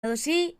Sí,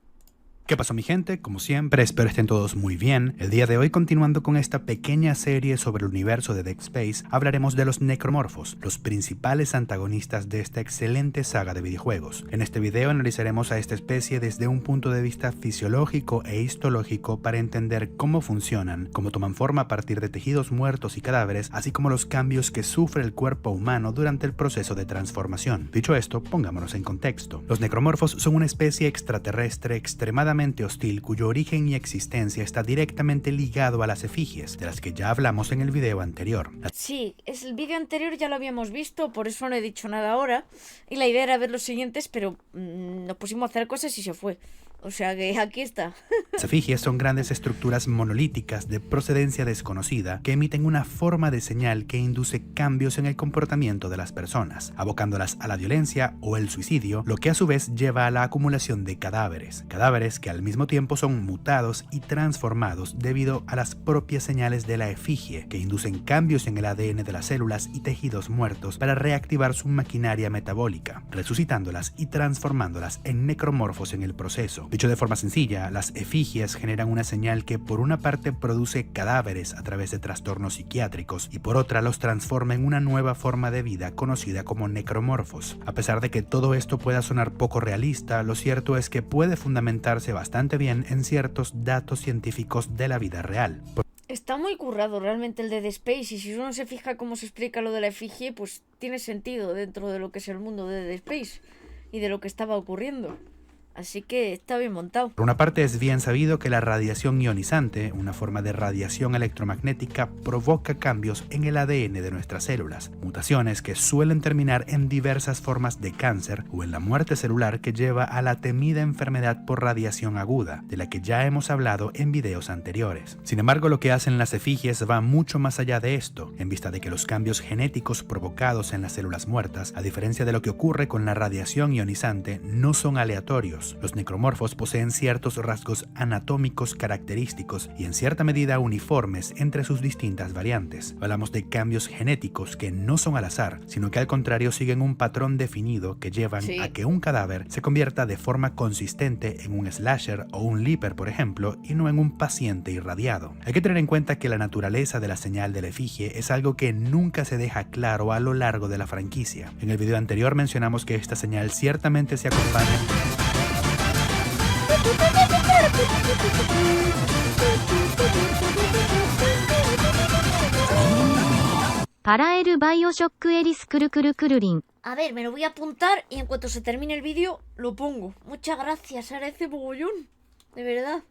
¿Qué pasó, mi gente? Como siempre, espero estén todos muy bien. El día de hoy, continuando con esta pequeña serie sobre el universo de Dead Space, hablaremos de los necromorfos, los principales antagonistas de esta excelente saga de videojuegos. En este video analizaremos a esta especie desde un punto de vista fisiológico e histológico para entender cómo funcionan, cómo toman forma a partir de tejidos muertos y cadáveres, así como los cambios que sufre el cuerpo humano durante el proceso de transformación. Dicho esto, pongámonos en contexto. Los necromorfos son una especie extraterrestre extremadamente hostil cuyo origen y existencia está directamente ligado a las efigies, de las que ya hablamos en el video anterior. sí, es el vídeo anterior ya lo habíamos visto, por eso no he dicho nada ahora. Y la idea era ver los siguientes, pero nos pusimos a hacer cosas y se fue. O sea que aquí está. Las efigies son grandes estructuras monolíticas de procedencia desconocida que emiten una forma de señal que induce cambios en el comportamiento de las personas, abocándolas a la violencia o el suicidio, lo que a su vez lleva a la acumulación de cadáveres que al mismo tiempo son mutados y transformados debido a las propias señales de la efigie, que inducen cambios en el ADN de las células y tejidos muertos para reactivar su maquinaria metabólica, resucitándolas y transformándolas en necromorfos en el proceso. Dicho de forma sencilla, las efigies generan una señal que por una parte produce cadáveres a través de trastornos psiquiátricos y por otra los transforma en una nueva forma de vida conocida como necromorfos. A pesar de que todo esto pueda sonar poco realista, lo cierto es que puede fundamentarse bastante bien en ciertos datos científicos de la vida real. Está muy currado realmente el de Dead Space, y si uno se fija cómo se explica lo de la efigie, pues tiene sentido dentro de lo que es el mundo de Dead Space y de lo que estaba ocurriendo. Así que está bien montado. Por una parte, es bien sabido que la radiación ionizante, una forma de radiación electromagnética, provoca cambios en el ADN de nuestras células, mutaciones que suelen terminar en diversas formas de cáncer o en la muerte celular que lleva a la temida enfermedad por radiación aguda, de la que ya hemos hablado en videos anteriores. Sin embargo, lo que hacen las efigies va mucho más allá de esto, en vista de que los cambios genéticos provocados en las células muertas, a diferencia de lo que ocurre con la radiación ionizante, no son aleatorios. Los necromorfos poseen ciertos rasgos anatómicos característicos y en cierta medida uniformes entre sus distintas variantes. Hablamos de cambios genéticos que no son al azar, sino que al contrario siguen un patrón definido que llevan a que un cadáver se convierta de forma consistente en un slasher o un leaper, por ejemplo, y no en un paciente irradiado. Hay que tener en cuenta que la naturaleza de la señal de la efigie es algo que nunca se deja claro a lo largo de la franquicia. En el video anterior mencionamos que esta señal ciertamente se acompaña Parael Bioshock Eris Kurkurkurrin. A ver, me lo voy a apuntar y en cuanto se termine el vídeo lo pongo. Muchas gracias, agradece mogollón. De verdad.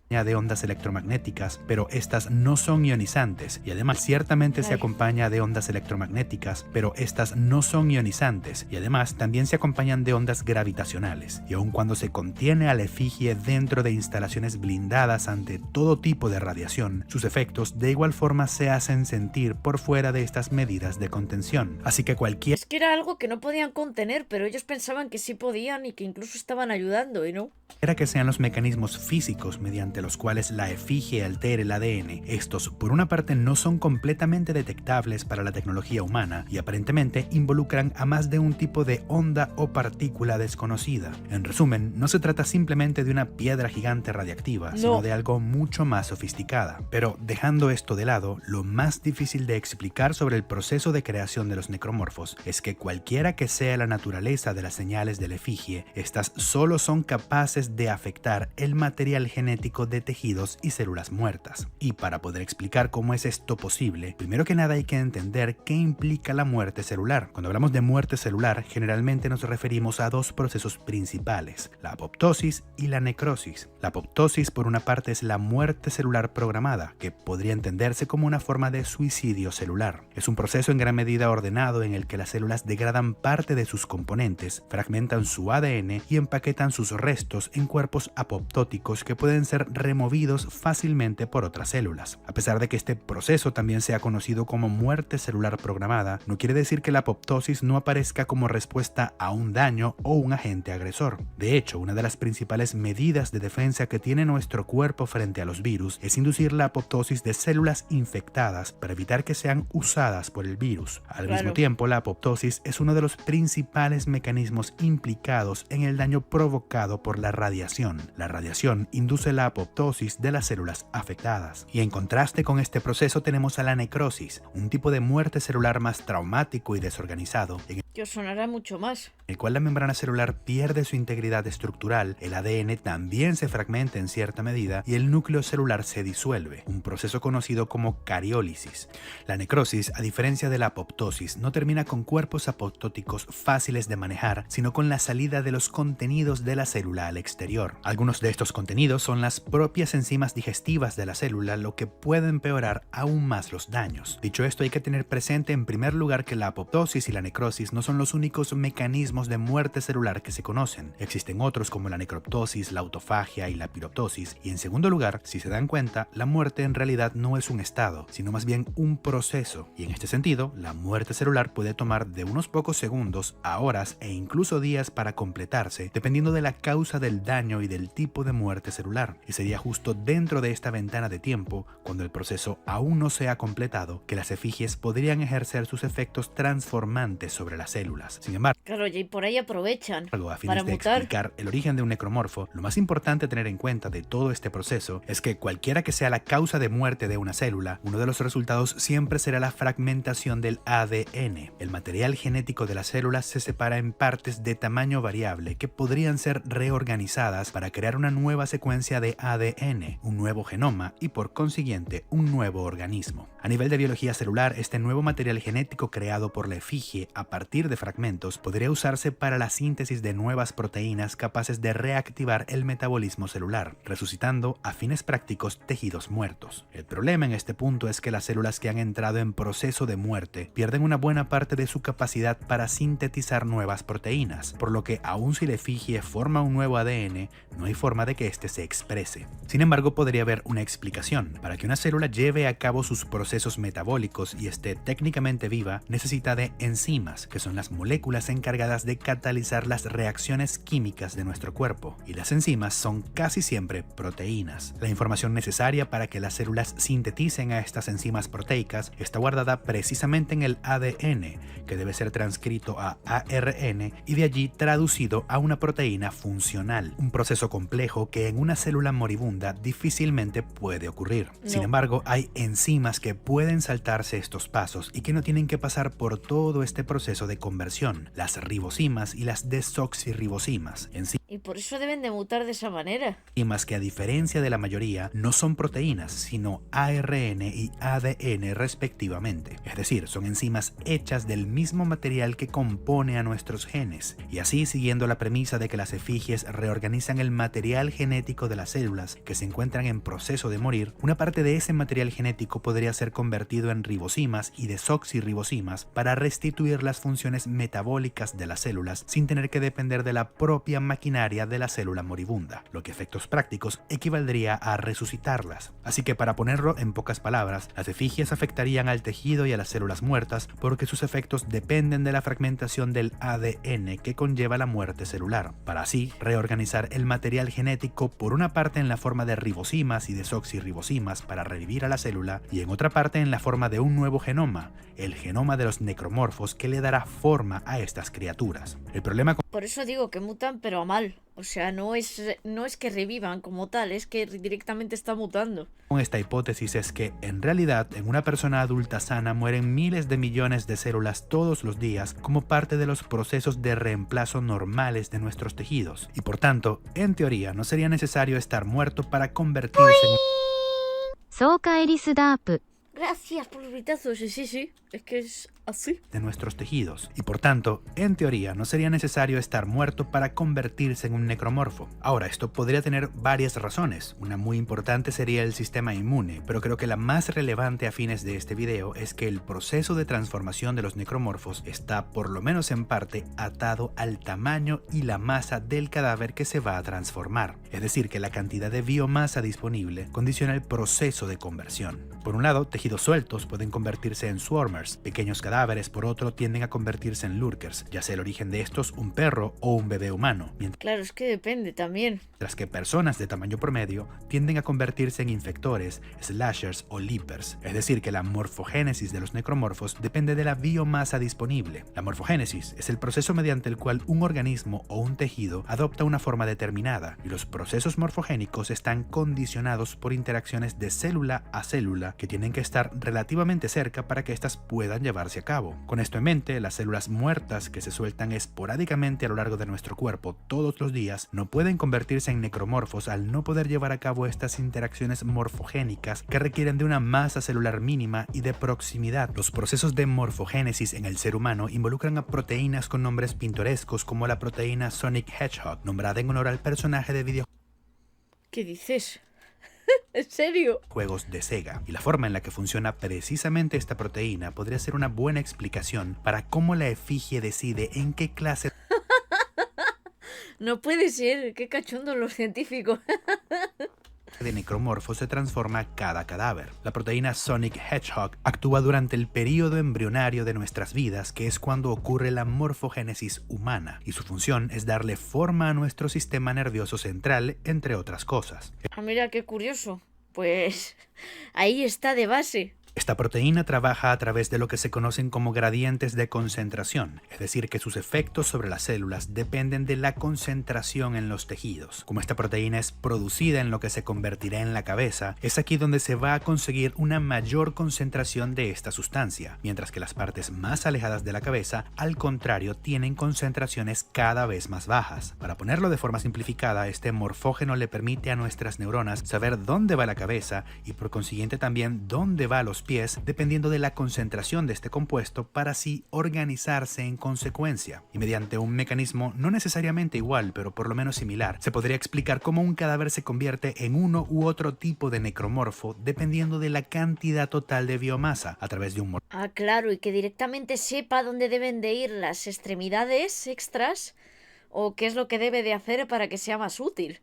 de ondas electromagnéticas, pero estas no son ionizantes, y además ciertamente se acompaña de ondas electromagnéticas, pero estas no son ionizantes, y además también se acompañan de ondas gravitacionales, y aun cuando se contiene a la efigie dentro de instalaciones blindadas ante todo tipo de radiación, sus efectos de igual forma se hacen sentir por fuera de estas medidas de contención, así que cualquier... Es que era algo que no podían contener, pero ellos pensaban que sí podían y que incluso estaban ayudando, ¿y no? Era que sean los mecanismos físicos mediante los cuales la efigie altere el ADN, estos por una parte no son completamente detectables para la tecnología humana y aparentemente involucran a más de un tipo de onda o partícula desconocida. En resumen, no se trata simplemente de una piedra gigante radiactiva, sino de algo mucho más sofisticada. Pero dejando esto de lado, lo más difícil de explicar sobre el proceso de creación de los necromorfos es que cualquiera que sea la naturaleza de las señales de la efigie, estas solo son capaces de afectar el material genético de tejidos y células muertas. Y para poder explicar cómo es esto posible, primero que nada hay que entender qué implica la muerte celular. Cuando hablamos de muerte celular, generalmente nos referimos a dos procesos principales, la apoptosis y la necrosis. La apoptosis, por una parte, es la muerte celular programada, que podría entenderse como una forma de suicidio celular. Es un proceso en gran medida ordenado en el que las células degradan parte de sus componentes, fragmentan su ADN y empaquetan sus restos en cuerpos apoptóticos que pueden ser removidos fácilmente por otras células. A pesar de que este proceso también sea conocido como muerte celular programada, no quiere decir que la apoptosis no aparezca como respuesta a un daño o un agente agresor. De hecho, una de las principales medidas de defensa que tiene nuestro cuerpo frente a los virus es inducir la apoptosis de células infectadas para evitar que sean usadas por el virus. Al mismo tiempo, la apoptosis es uno de los principales mecanismos implicados en el daño provocado por la radiación. La radiación induce la apoptosis de las células afectadas. Y en contraste con este proceso tenemos a la necrosis, un tipo de muerte celular más traumático y desorganizado, en Que os sonará mucho más. el cual la membrana celular pierde su integridad estructural, el ADN también se fragmenta en cierta medida y el núcleo celular se disuelve, un proceso conocido como cariólisis. La necrosis, a diferencia de la apoptosis, no termina con cuerpos apoptóticos fáciles de manejar, sino con la salida de los contenidos de la célula al exterior. Algunos de estos contenidos son las propias enzimas digestivas de la célula, lo que puede empeorar aún más los daños. Dicho esto, hay que tener presente en primer lugar que la apoptosis y la necrosis no son los únicos mecanismos de muerte celular que se conocen. Existen otros como la necroptosis, la autofagia y la piroptosis. Y en segundo lugar, si se dan cuenta, la muerte en realidad no es un estado, sino más bien un proceso. Y en este sentido, la muerte celular puede tomar de unos pocos segundos a horas e incluso días para completarse, dependiendo de la causa del daño y del tipo de muerte celular. Y sería justo dentro de esta ventana de tiempo, cuando el proceso aún no se ha completado, que las efigies podrían ejercer sus efectos transformantes sobre las células. Sin embargo, Claro, y por ahí aprovechan a fines para de mutar. explicar el origen de un necromorfo, lo más importante a tener en cuenta de todo este proceso es que cualquiera que sea la causa de muerte de una célula, uno de los resultados siempre será la fragmentación del ADN. El material genético de las células se separa en partes de tamaño variable que podrían ser reorganizadas para crear una nueva secuencia de ADN, un nuevo genoma y por consiguiente un nuevo organismo. A nivel de biología celular, este nuevo material genético creado por la efigie a partir de fragmentos podría usarse para la síntesis de nuevas proteínas capaces de reactivar el metabolismo celular, resucitando a fines prácticos tejidos muertos. El problema en este punto es que las células que han entrado en proceso de muerte pierden una buena parte de su capacidad para sintetizar nuevas proteínas, por lo que aun si la efigie forma un nuevo ADN, no hay forma de que éste se exprese. Sin embargo, podría haber una explicación. Para que una célula lleve a cabo sus procesos metabólicos y esté técnicamente viva, necesita de enzimas, que son las moléculas encargadas de catalizar las reacciones químicas de nuestro cuerpo, y las enzimas son casi siempre proteínas. La información necesaria para que las células sinteticen a estas enzimas proteicas está guardada precisamente en el ADN, que debe ser transcrito a ARN y de allí traducido a una proteína funcional, un proceso complejo que en una célula moribunda difícilmente puede ocurrir. No. Sin embargo, hay enzimas que pueden saltarse estos pasos y que no tienen que pasar por todo este proceso de conversión, las ribosimas y las desoxirribosimas, Y por eso deben de mutar de esa manera. enzimas que a diferencia de la mayoría no son proteínas, sino ARN y ADN respectivamente. Es decir, son enzimas hechas del mismo material que compone a nuestros genes. Y así, siguiendo la premisa de que las efigies reorganizan el material genético de las células que se encuentran en proceso de morir, una parte de ese material genético podría ser convertido en ribosimas y desoxirribosimas para restituir las funciones metabólicas de las células sin tener que depender de la propia maquinaria de la célula moribunda, lo que a efectos prácticos equivaldría a resucitarlas. Así que para ponerlo en pocas palabras, las efigies afectarían al tejido y a las células muertas porque sus efectos dependen de la fragmentación del ADN que conlleva la muerte celular, para así reorganizar el material genético por una parte en la forma de ribosimas y desoxirribosimas para revivir a la célula y en otra parte en la forma de un nuevo genoma, el genoma de los necromorfos que le dará forma a estas criaturas. El problema Por eso digo que mutan, pero a mal. O sea, no es que revivan como tal, es que directamente está mutando. con esta hipótesis es que, en realidad, en una persona adulta sana mueren miles de millones de células todos los días como parte de los procesos de reemplazo normales de nuestros tejidos. Y por tanto, en teoría, no sería necesario estar muerto para convertirse en ソーカエリスダープ Gracias por los gritazos, sí, es que es así. de nuestros tejidos, y por tanto, en teoría, no sería necesario estar muerto para convertirse en un necromorfo. Ahora, esto podría tener varias razones. Una muy importante sería el sistema inmune, pero creo que la más relevante a fines de este video es que el proceso de transformación de los necromorfos está, por lo menos en parte, atado al tamaño y la masa del cadáver que se va a transformar. Es decir, que la cantidad de biomasa disponible condiciona el proceso de conversión. Por un lado, tejidos tejidos sueltos pueden convertirse en swarmers, pequeños cadáveres por otro tienden a convertirse en lurkers, ya sea el origen de estos un perro o un bebé humano, Claro, es que depende también. mientras que personas de tamaño promedio tienden a convertirse en infectores, slashers o leapers, es decir que la morfogénesis de los necromorfos depende de la biomasa disponible. La morfogénesis es el proceso mediante el cual un organismo o un tejido adopta una forma determinada, y los procesos morfogénicos están condicionados por interacciones de célula a célula que tienen que estar relativamente cerca para que éstas puedan llevarse a cabo. Con esto en mente, las células muertas que se sueltan esporádicamente a lo largo de nuestro cuerpo todos los días no pueden convertirse en necromorfos al no poder llevar a cabo estas interacciones morfogénicas que requieren de una masa celular mínima y de proximidad. Los procesos de morfogénesis en el ser humano involucran a proteínas con nombres pintorescos como la proteína Sonic Hedgehog, nombrada en honor al personaje de videojuegos ¿Qué dices? ¿En serio? de Sega, y la forma en la que funciona precisamente esta proteína podría ser una buena explicación para cómo la efigie decide en qué clase No puede ser, qué cachondos los científicos. de necromorfo se transforma cada cadáver. La proteína Sonic Hedgehog actúa durante el período embrionario de nuestras vidas, que es cuando ocurre la morfogénesis humana, y su función es darle forma a nuestro sistema nervioso central, entre otras cosas. Ah, mira, qué curioso. Pues ahí está de base. Esta proteína trabaja a través de lo que se conocen como gradientes de concentración, es decir, que sus efectos sobre las células dependen de la concentración en los tejidos. Como esta proteína es producida en lo que se convertirá en la cabeza, es aquí donde se va a conseguir una mayor concentración de esta sustancia, mientras que las partes más alejadas de la cabeza, al contrario, tienen concentraciones cada vez más bajas. Para ponerlo de forma simplificada, este morfógeno le permite a nuestras neuronas saber dónde va la cabeza y por consiguiente también dónde va los pies, dependiendo de la concentración de este compuesto, para así organizarse en consecuencia. Y mediante un mecanismo no necesariamente igual, pero por lo menos similar, se podría explicar cómo un cadáver se convierte en uno u otro tipo de necromorfo dependiendo de la cantidad total de biomasa a través de un Ah, claro, y que directamente sepa dónde deben de ir las extremidades extras o qué es lo que debe de hacer para que sea más útil.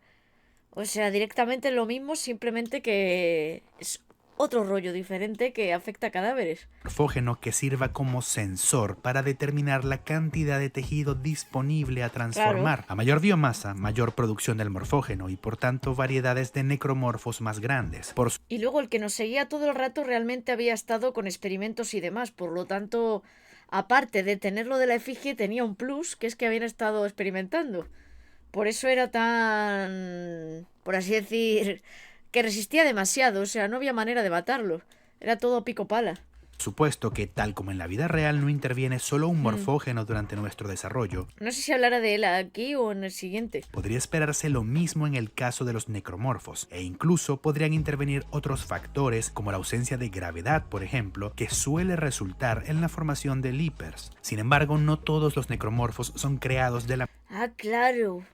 O sea, directamente lo mismo, simplemente que es otro rollo diferente que afecta a cadáveres. morfógeno que sirva como sensor para determinar la cantidad de tejido disponible a transformar. A mayor biomasa, mayor producción del morfógeno y por tanto variedades de necromorfos más grandes. Y luego el que nos seguía todo el rato realmente había estado con experimentos y demás, por lo tanto, aparte de tenerlo de la efigie, tenía un plus, que es que habían estado experimentando. Por eso era tan, por así decir, que resistía demasiado, o sea, no había manera de matarlo. Era todo pico pala. Supuesto que, tal como en la vida real, no interviene solo un morfógeno durante nuestro desarrollo, No sé si hablará de él aquí o en el siguiente. podría esperarse lo mismo en el caso de los necromorfos, e incluso podrían intervenir otros factores como la ausencia de gravedad, por ejemplo, que suele resultar en la formación de leapers. Sin embargo, no todos los necromorfos son creados de la Ah, claro.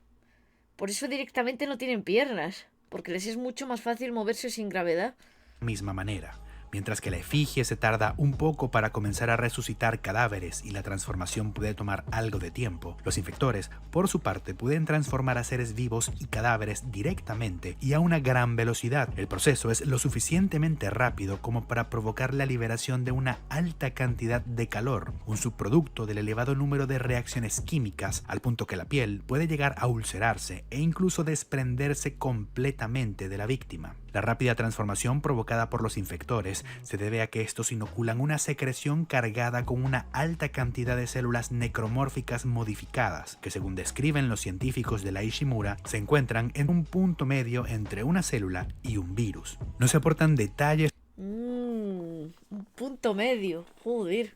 Por eso directamente no tienen piernas, porque les es mucho más fácil moverse sin gravedad. misma manera. Mientras que la efigie se tarda un poco para comenzar a resucitar cadáveres y la transformación puede tomar algo de tiempo, los infectores, por su parte, pueden transformar a seres vivos y cadáveres directamente y a una gran velocidad. El proceso es lo suficientemente rápido como para provocar la liberación de una alta cantidad de calor, un subproducto del elevado número de reacciones químicas, al punto que la piel puede llegar a ulcerarse e incluso desprenderse completamente de la víctima. La rápida transformación provocada por los infectores se debe a que estos inoculan una secreción cargada con una alta cantidad de células necromórficas modificadas, que según describen los científicos de la Ishimura, se encuentran en un punto medio entre una célula y un virus. No se aportan detalles Un punto medio, joder.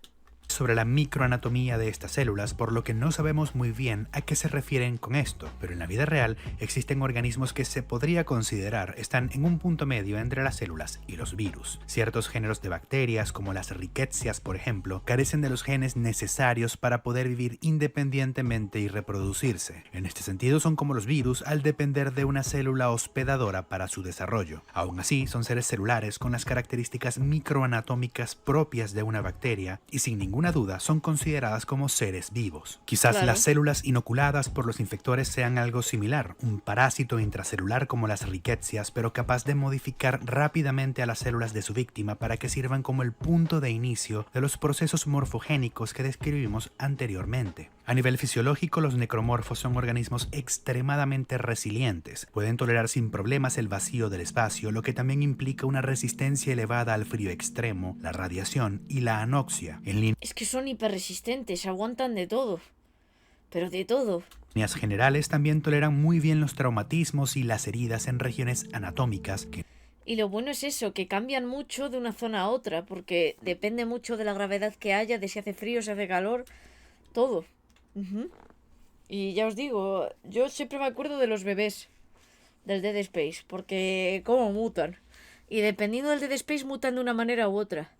sobre la microanatomía de estas células, por lo que no sabemos muy bien a qué se refieren con esto, pero en la vida real existen organismos que se podría considerar están en un punto medio entre las células y los virus. Ciertos géneros de bacterias, como las ricketsias por ejemplo, carecen de los genes necesarios para poder vivir independientemente y reproducirse. En este sentido son como los virus al depender de una célula hospedadora para su desarrollo. Aún así, son seres celulares con las características microanatómicas propias de una bacteria y sin ninguna ninguna duda son consideradas como seres vivos. Quizás Claro. las células inoculadas por los infectores sean algo similar, un parásito intracelular como las ricketsias, pero capaz de modificar rápidamente a las células de su víctima para que sirvan como el punto de inicio de los procesos morfogénicos que describimos anteriormente. A nivel fisiológico, los necromorfos son organismos extremadamente resilientes. Pueden tolerar sin problemas el vacío del espacio, lo que también implica una resistencia elevada al frío extremo, la radiación y la anoxia. En Es que son hiperresistentes, aguantan de todo. Pero de todo. líneas generales también toleran muy bien los traumatismos y las heridas en regiones anatómicas que Y lo bueno es eso, que cambian mucho de una zona a otra, porque depende mucho de la gravedad que haya, de si hace frío, si hace calor, todo. Ujú. Y ya os digo, yo siempre me acuerdo de los bebés del Dead Space, porque cómo mutan. Y dependiendo del Dead Space mutan de una manera u otra.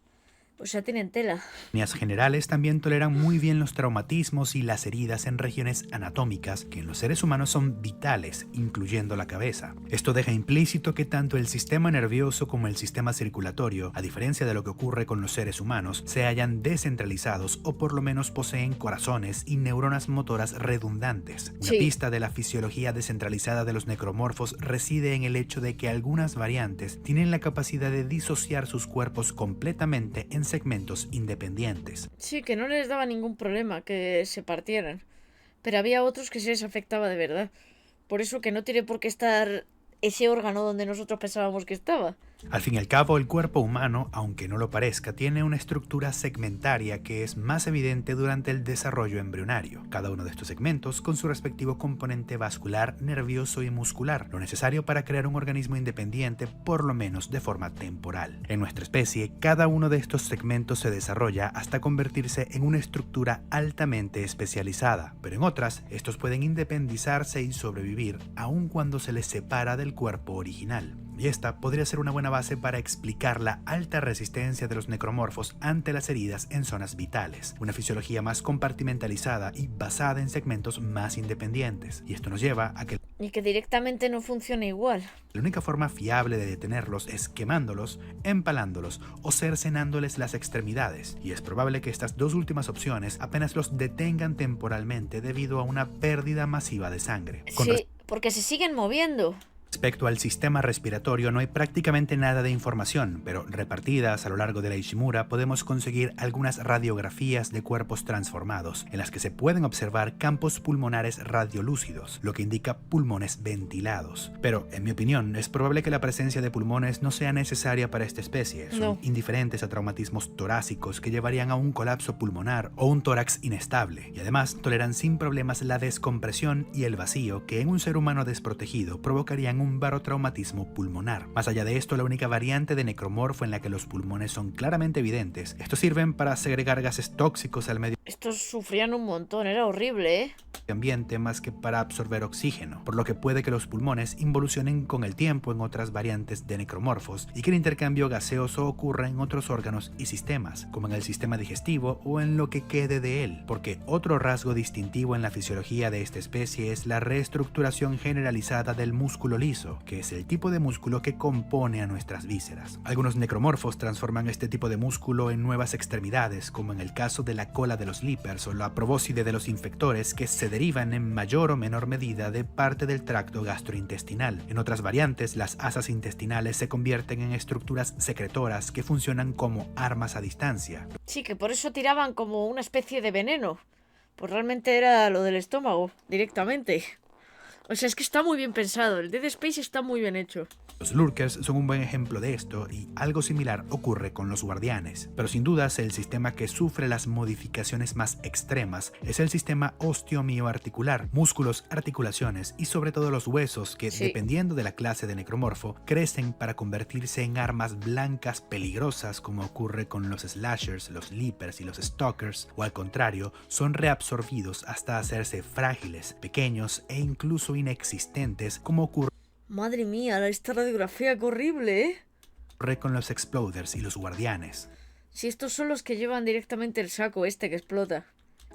O sea, tienen tela. líneas generales también toleran muy bien los traumatismos y las heridas en regiones anatómicas que en los seres humanos son vitales, incluyendo la cabeza. Esto deja implícito que tanto el sistema nervioso como el sistema circulatorio, a diferencia de lo que ocurre con los seres humanos, se hallan descentralizados o por lo menos poseen corazones y neuronas motoras redundantes. Una Sí. pista de la fisiología descentralizada de los necromorfos reside en el hecho de que algunas variantes tienen la capacidad de disociar sus cuerpos completamente en segmentos independientes. Sí, que no les daba ningún problema que se partieran. Pero había otros que se les afectaba de verdad. Por eso que no tiene por qué estar ese órgano donde nosotros pensábamos que estaba. Al fin y al cabo, el cuerpo humano, aunque no lo parezca, tiene una estructura segmentaria que es más evidente durante el desarrollo embrionario. Cada uno de estos segmentos con su respectivo componente vascular, nervioso y muscular, lo necesario para crear un organismo independiente, por lo menos de forma temporal. En nuestra especie, cada uno de estos segmentos se desarrolla hasta convertirse en una estructura altamente especializada, pero en otras, estos pueden independizarse y sobrevivir aun cuando se les separa del cuerpo original. Y esta podría ser una buena base para explicar la alta resistencia de los necromorfos ante las heridas en zonas vitales, una fisiología más compartimentalizada y basada en segmentos más independientes. Y esto nos lleva a que Y que directamente no funciona igual. la única forma fiable de detenerlos es quemándolos, empalándolos o cercenándoles las extremidades, y es probable que estas dos últimas opciones apenas los detengan temporalmente debido a una pérdida masiva de sangre. Sí, porque se siguen moviendo. Respecto al sistema respiratorio no hay prácticamente nada de información, pero repartidas a lo largo de la Ishimura podemos conseguir algunas radiografías de cuerpos transformados, en las que se pueden observar campos pulmonares radiolúcidos, lo que indica pulmones ventilados. Pero, en mi opinión, es probable que la presencia de pulmones no sea necesaria para esta especie. Son No. indiferentes a traumatismos torácicos que llevarían a un colapso pulmonar o un tórax inestable, y además toleran sin problemas la descompresión y el vacío que en un ser humano desprotegido provocarían un barotraumatismo pulmonar. Más allá de esto, la única variante de necromorfo en la que los pulmones son claramente evidentes, estos sirven para segregar gases tóxicos al medio Estos sufrían un montón, era horrible, ¿eh? ambiente más que para absorber oxígeno, por lo que puede que los pulmones involucionen con el tiempo en otras variantes de necromorfos y que el intercambio gaseoso ocurra en otros órganos y sistemas, como en el sistema digestivo o en lo que quede de él, porque otro rasgo distintivo en la fisiología de esta especie es la reestructuración generalizada del músculo liso, que es el tipo de músculo que compone a nuestras vísceras. Algunos necromorfos transforman este tipo de músculo en nuevas extremidades, como en el caso de la cola de los Leapers o la probóscide de los infectores, que se derivan en mayor o menor medida de parte del tracto gastrointestinal. En otras variantes, las asas intestinales se convierten en estructuras secretoras que funcionan como armas a distancia. Sí, que por eso tiraban como una especie de veneno. Pues realmente era lo del estómago, directamente. O sea, es que está muy bien pensado. El Dead Space está muy bien hecho. Los Lurkers son un buen ejemplo de esto y algo similar ocurre con los Guardianes, pero sin dudas el sistema que sufre las modificaciones más extremas es el sistema osteomioarticular, músculos, articulaciones y sobre todo los huesos que, Sí. dependiendo de la clase de necromorfo, crecen para convertirse en armas blancas peligrosas como ocurre con los Slashers, los Leapers y los Stalkers, o al contrario, son reabsorbidos hasta hacerse frágiles, pequeños e incluso inexistentes como ocurre Madre mía, esta radiografía, qué horrible, ¿eh? con los Exploders y los Guardianes. Si estos son los que llevan directamente el saco este que explota.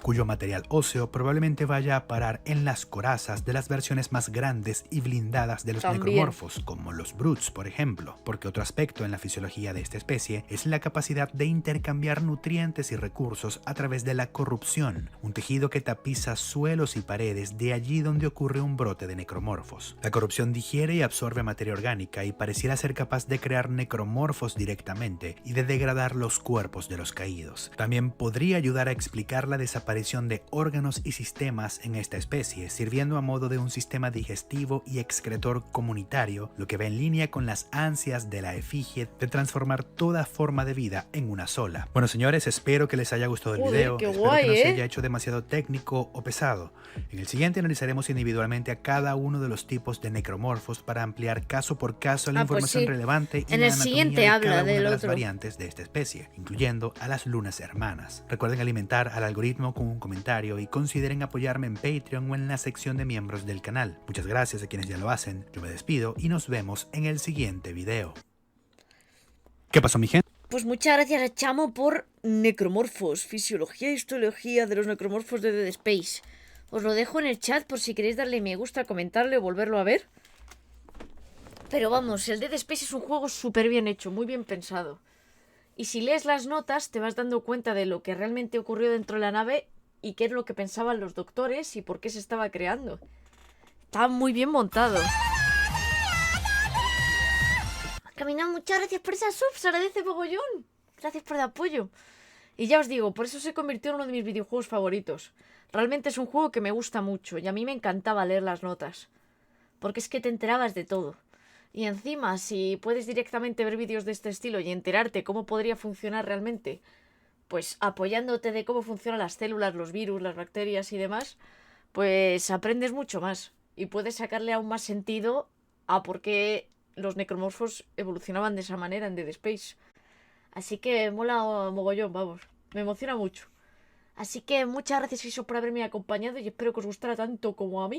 cuyo material óseo probablemente vaya a parar en las corazas de las versiones más grandes y blindadas de los necromorfos, como los brutes, por ejemplo, porque otro aspecto en la fisiología de esta especie es la capacidad de intercambiar nutrientes y recursos a través de la corrupción, un tejido que tapiza suelos y paredes de allí donde ocurre un brote de necromorfos. La corrupción digiere y absorbe materia orgánica y pareciera ser capaz de crear necromorfos directamente y de degradar los cuerpos de los caídos. También podría ayudar a explicar la desaparición de órganos y sistemas en esta especie, sirviendo a modo de un sistema digestivo y excretor comunitario, lo que va en línea con las ansias de la efigie de transformar toda forma de vida en una sola. Bueno, señores, espero que les haya gustado el video. Qué espero guay, que no se haya hecho demasiado técnico o pesado. En el siguiente analizaremos individualmente a cada uno de los tipos de necromorfos para ampliar caso por caso la información relevante y en la el anatomía siguiente de habla cada una del de las otro. variantes de esta especie, incluyendo a las lunas hermanas. Recuerden alimentar al algoritmo con un comentario y consideren apoyarme en Patreon o en la sección de miembros del canal. Muchas gracias a quienes ya lo hacen. Yo me despido y nos vemos en el siguiente video. ¿Qué pasó, mi gente? Pues muchas gracias a Chamo por necromorfos, fisiología e histología de los necromorfos de Dead Space. Os lo dejo en el chat por si queréis darle me gusta, comentarle o volverlo a ver. Pero vamos, el Dead Space es un juego súper bien hecho, muy bien pensado. Y si lees las notas te vas dando cuenta de lo que realmente ocurrió dentro de la nave y qué es lo que pensaban los doctores y por qué se estaba creando. Está muy bien montado. Caminado, muchas gracias por esa sub, se agradece mogollón. Gracias por el apoyo. Y ya os digo, por eso se convirtió en uno de mis videojuegos favoritos. Realmente es un juego que me gusta mucho y a mí me encantaba leer las notas. Porque es que te enterabas de todo. Y encima, si puedes directamente ver vídeos de este estilo y enterarte cómo podría funcionar realmente, pues apoyándote de cómo funcionan las células, los virus, las bacterias y demás, pues aprendes mucho más. Y puedes sacarle aún más sentido a por qué los necromorfos evolucionaban de esa manera en Dead Space. Así que mola mogollón, vamos. Me emociona mucho. Así que muchas gracias, Iso, por haberme acompañado y espero que os gustara tanto como a mí.